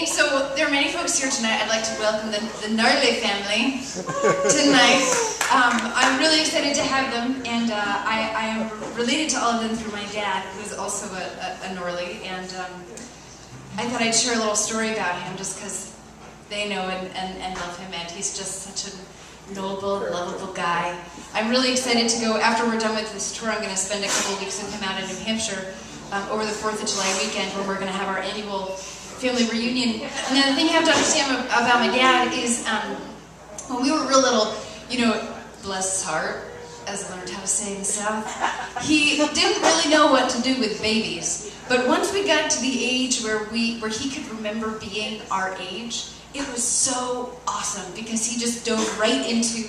So there are many folks here tonight. I'd like to welcome the Gnarly family tonight. I'm really excited to have them, and I am related to all of them through my dad, who's also a Gnarly, and I thought I'd share a little story about him just because they know and love him, and he's just such a noble, lovable guy. I'm really excited to go, after we're done with this tour, I'm going to spend a couple of weeks with him out in New Hampshire over the 4th of July weekend, where we're going to have our annual family reunion. And then the thing you have to understand about my dad is when we were real little, you know, bless his heart, as I learned how to say in the South, he didn't really know what to do with babies. But once we got to the age where he could remember being our age, it was so awesome because he just dove right into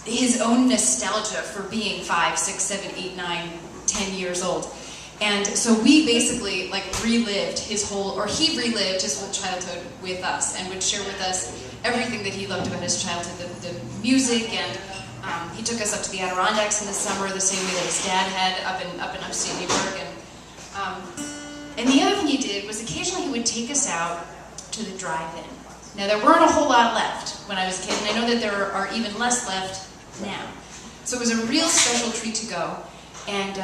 his own nostalgia for being 5, 6, 7, 8, 9, 10 years old. And so we basically like he relived his whole childhood with us and would share with us everything that he loved about his childhood, the music, and he took us up to the Adirondacks in the summer the same way that his dad had up in upstate New York. And the other thing he did was occasionally he would take us out to the drive-in. Now there weren't a whole lot left when I was a kid, and I know that there are even less left now. So it was a real special treat to go. And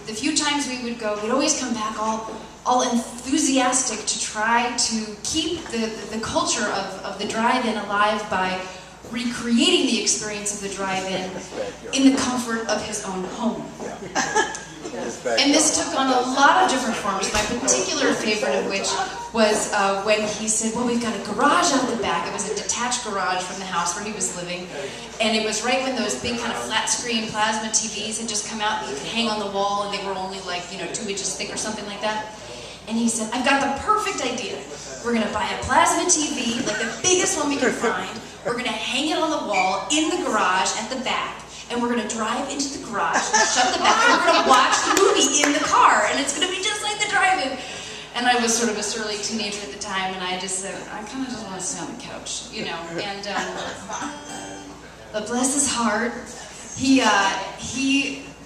the few times we would go, we'd always come back all enthusiastic to try to keep the culture of the drive-in alive by recreating the experience of the drive-in in the comfort of his own home. And this took on a lot of different forms, my particular favorite of which was when he said, well, we've got a garage out the back. It was a detached garage from the house where he was living. And it was right when those big kind of flat screen plasma TVs had just come out that you could hang on the wall, and they were only like, 2 inches thick or something like that. And he said, I've got the perfect idea. We're going to buy a plasma TV, like the biggest one we can find. We're going to hang it on the wall in the garage at the back. And we're going to drive into the garage, shut the back, and we're going to watch the movie in the car, and it's going to be just like the drive-in. And I was sort of a surly teenager at the time, and I just said, I kind of just want to sit on the couch, And but bless his heart, he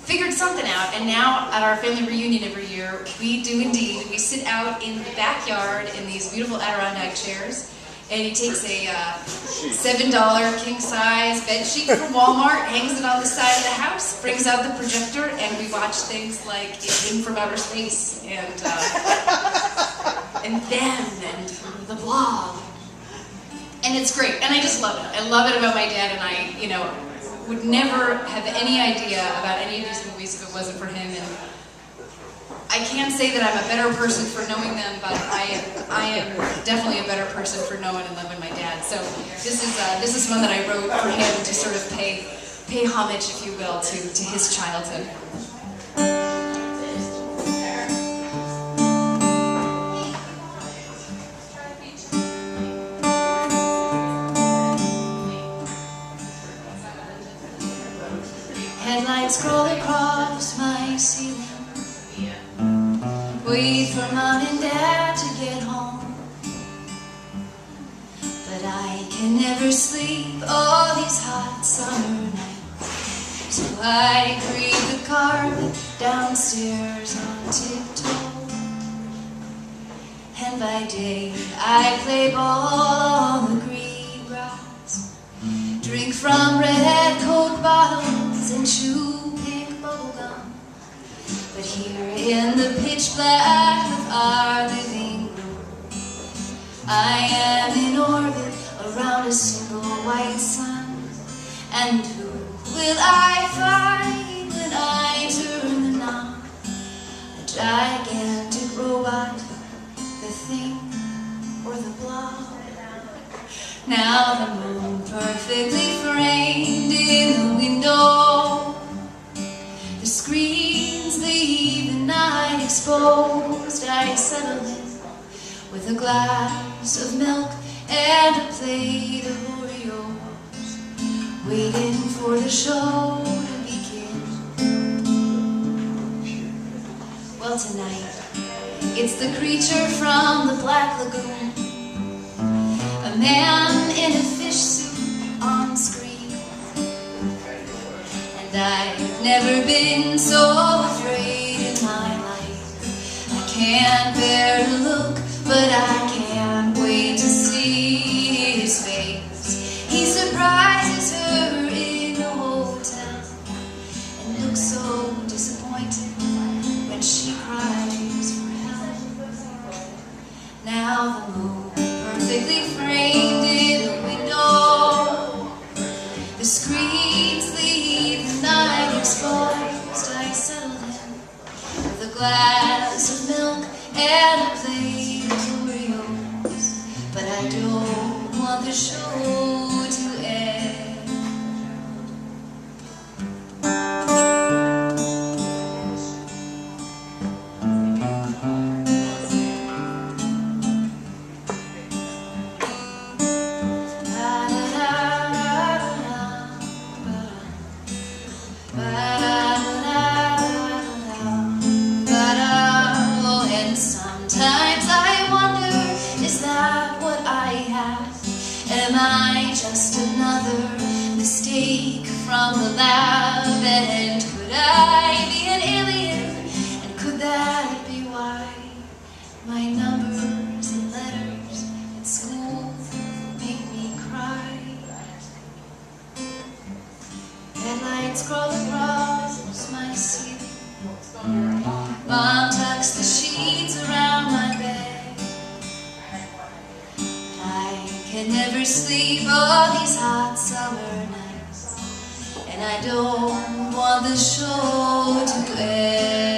figured something out, and now at our family reunion every year, we do indeed. We sit out in the backyard in these beautiful Adirondack chairs. And he takes a $7 king-size bed sheet from Walmart, hangs it on the side of the house, brings out the projector, and we watch things like It Came from Outer Space, and Them, and The Blob. And it's great, and I just love it. I love it about my dad, and I, would never have any idea about any of these movies if it wasn't for him. And I can't say that I'm a better person for knowing them, but I am definitely a better person for knowing and loving my dad. So this is one that I wrote for him to sort of pay homage, if you will, to his childhood. Headlights crawl across my ceiling. Wait for Mom and Dad to get home, but I can never sleep all these hot summer nights. So I creep the carpet downstairs on tiptoe, and by day I play ball on the green grass, drink from red Coke bottles and chew pink bubble gum. But here in the pitch black of our living room, I am in orbit around a single white sun. And who will I find when I turn the knob? A gigantic robot, the thing, or the blob? Now the moon perfectly framed in the window, the screens leave the night exposed. I settle in with a glass of milk and a plate of Oreos, waiting for the show to begin. Well, tonight it's the creature from the Black Lagoon, a man in a fish suit on screen. I've never been so afraid in my life. I can't bear to look but I can't wait to see his face. He surprises her in the hotel and looks so disappointed when she cries for help. Now the moon perfectly framed in the window, the screens leave the night exposed. I settled him with a glass of milk and a plate of Oreos, but I don't want the show to end. Sometimes I wonder, is that what I have? Am I just another mistake from the lab? And could I be an alien? And could that be why my numbers and letters at school make me cry? Headlights crawl across my ceiling. Mom tucks the sheets around my bed. I can never sleep all these hot summer nights, and I don't want the show to end.